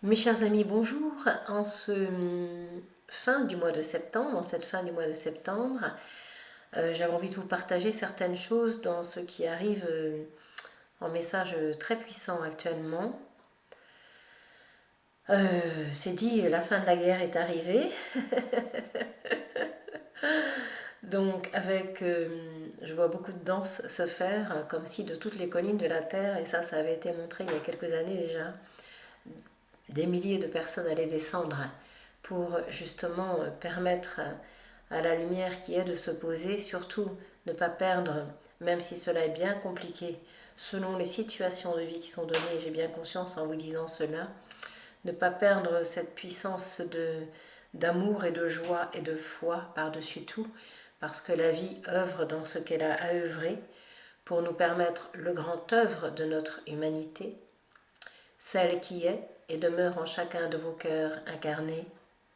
Mes chers amis, bonjour. En ce fin du mois de septembre, en cette fin du mois de septembre, j'avais envie de vous partager certaines choses dans ce qui arrive en message très puissant actuellement. C'est dit, la fin de la guerre est arrivée. Donc avec, je vois beaucoup de danse se faire, comme si de toutes les collines de la Terre, et ça avait été montré il y a quelques années déjà, des milliers de personnes allaient descendre pour justement permettre à la lumière qui est de se poser, surtout ne pas perdre, même si cela est bien compliqué, selon les situations de vie qui sont données, et j'ai bien conscience en vous disant cela, ne pas perdre cette puissance d'amour et de joie et de foi par-dessus tout, parce que la vie œuvre dans ce qu'elle a à œuvrer pour nous permettre le grand œuvre de notre humanité, celle qui est et demeure en chacun de vos cœurs incarnés.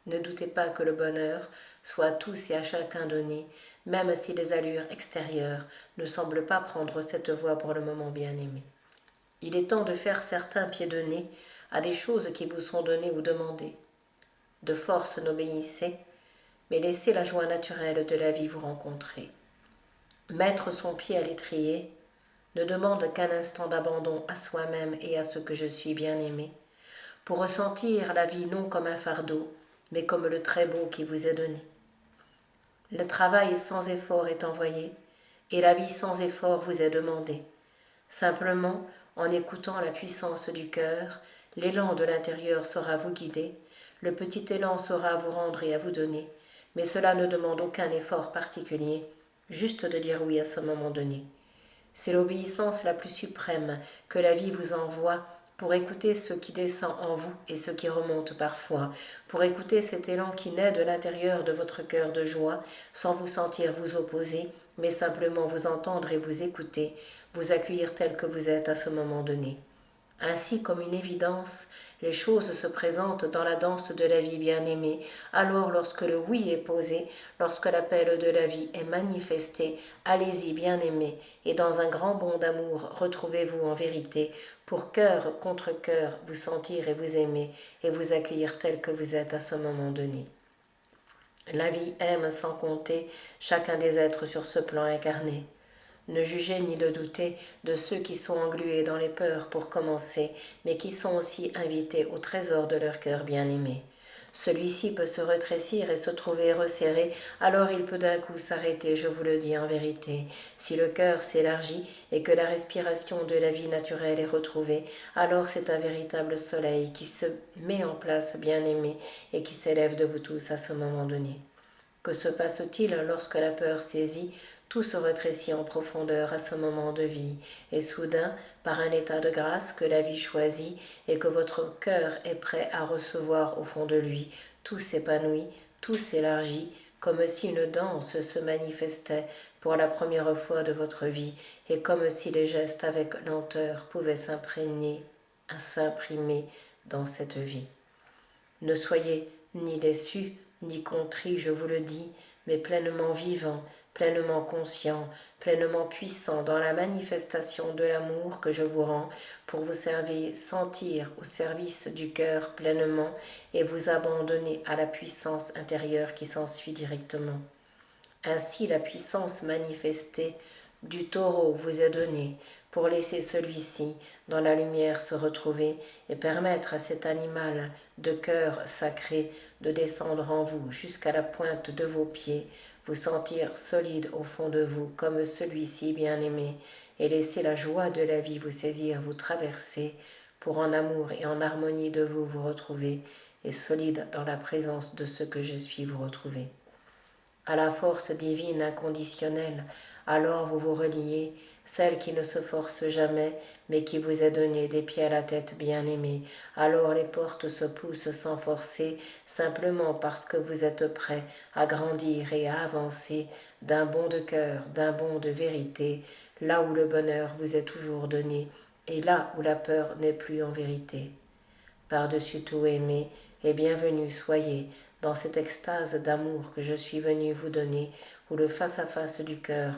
Ne doutez pas que le bonheur soit à tous et à chacun donné, même si les allures extérieures ne semblent pas prendre cette voie pour le moment bien-aimé. Il est temps de faire certains pieds de nez à des choses qui vous sont données ou demandées. De force n'obéissez, mais laissez la joie naturelle de la vie vous rencontrer. Mettre son pied à l'étrier ne demande qu'un instant d'abandon à soi-même et à ce que je suis bien-aimé, pour ressentir la vie non comme un fardeau, mais comme le très beau qui vous est donné. Le travail sans effort est envoyé, et la vie sans effort vous est demandée. Simplement, en écoutant la puissance du cœur, l'élan de l'intérieur saura vous guider, le petit élan saura vous rendre et à vous donner, mais cela ne demande aucun effort particulier, juste de dire oui à ce moment donné. C'est l'obéissance la plus suprême que la vie vous envoie pour écouter ce qui descend en vous et ce qui remonte parfois, pour écouter cet élan qui naît de l'intérieur de votre cœur de joie, sans vous sentir vous opposer, mais simplement vous entendre et vous écouter, vous accueillir tel que vous êtes à ce moment donné. Ainsi, comme une évidence, les choses se présentent dans la danse de la vie bien-aimée. Alors, lorsque le oui est posé, lorsque l'appel de la vie est manifesté, allez-y bien-aimé, et dans un grand bond d'amour, retrouvez-vous en vérité, pour cœur contre cœur vous sentir et vous aimer, et vous accueillir tel que vous êtes à ce moment donné. La vie aime sans compter chacun des êtres sur ce plan incarné. Ne jugez ni ne doutez de ceux qui sont englués dans les peurs pour commencer, mais qui sont aussi invités au trésor de leur cœur bien-aimé. Celui-ci peut se rétrécir et se trouver resserré, alors il peut d'un coup s'arrêter, je vous le dis en vérité. Si le cœur s'élargit et que la respiration de la vie naturelle est retrouvée, alors c'est un véritable soleil qui se met en place bien-aimé et qui s'élève de vous tous à ce moment donné. Que se passe-t-il lorsque la peur saisit? Tout se rétrécit en profondeur à ce moment de vie, et soudain, par un état de grâce que la vie choisit et que votre cœur est prêt à recevoir au fond de lui, tout s'épanouit, tout s'élargit, comme si une danse se manifestait pour la première fois de votre vie, et comme si les gestes avec lenteur pouvaient s'imprimer dans cette vie. Ne soyez ni déçus, ni contrit, je vous le dis, mais pleinement vivant, pleinement conscient, pleinement puissant dans la manifestation de l'amour que je vous rends pour vous servir, sentir au service du cœur pleinement et vous abandonner à la puissance intérieure qui s'ensuit directement. Ainsi la puissance manifestée du taureau vous est donnée pour laisser celui-ci dans la lumière se retrouver et permettre à cet animal de cœur sacré de descendre en vous jusqu'à la pointe de vos pieds, vous sentir solide au fond de vous comme celui-ci bien-aimé et laisser la joie de la vie vous saisir, vous traverser pour en amour et en harmonie de vous vous retrouver et solide dans la présence de ce que je suis vous retrouver à la force divine inconditionnelle, alors vous vous reliez, celle qui ne se force jamais, mais qui vous est donnée des pieds à la tête bien-aimée. Alors les portes se poussent sans forcer, simplement parce que vous êtes prêt à grandir et à avancer d'un bond de cœur, d'un bond de vérité, là où le bonheur vous est toujours donné, et là où la peur n'est plus en vérité. Par-dessus tout aimé, et bienvenue soyez dans cette extase d'amour que je suis venu vous donner, où le face-à-face du cœur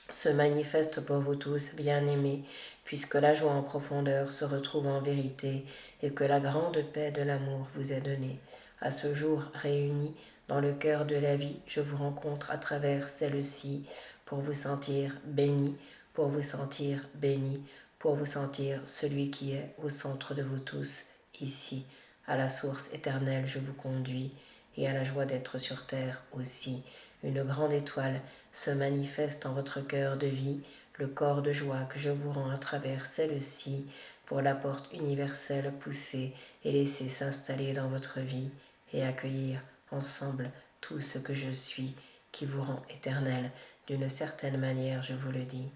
se manifeste pour vous tous, bien-aimés, puisque la joie en profondeur se retrouve en vérité et que la grande paix de l'amour vous est donnée. À ce jour réunis dans le cœur de la vie, je vous rencontre à travers celle-ci pour vous sentir bénis, pour vous sentir bénis, pour vous sentir celui qui est au centre de vous tous, ici. À la source éternelle, je vous conduis et à la joie d'être sur terre aussi. Une grande étoile se manifeste en votre cœur de vie, le corps de joie que je vous rends à travers celle-ci pour la porte universelle pousser et laisser s'installer dans votre vie et accueillir ensemble tout ce que je suis qui vous rend éternel. D'une certaine manière, je vous le dis.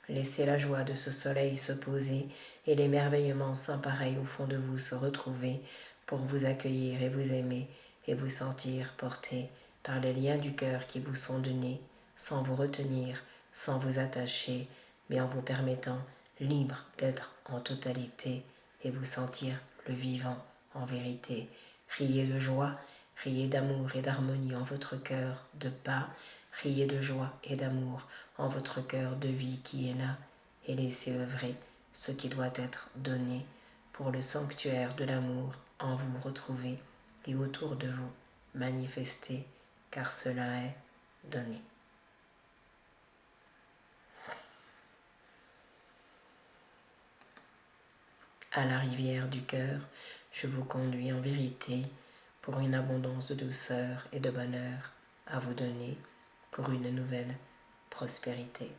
Laissez la joie de ce soleil se poser et l'émerveillement sans pareil au fond de vous se retrouver pour vous accueillir et vous aimer et vous sentir porté par les liens du cœur qui vous sont donnés, sans vous retenir, sans vous attacher, mais en vous permettant libre d'être en totalité et vous sentir le vivant en vérité. Riez de joie, riez d'amour et d'harmonie en votre cœur de pas, riez de joie et d'amour en votre cœur de vie qui est là, et laissez œuvrer ce qui doit être donné pour le sanctuaire de l'amour en vous retrouver et autour de vous manifester, car cela est donné. À la rivière du cœur, je vous conduis en vérité pour une abondance de douceur et de bonheur à vous donner pour une nouvelle prospérité.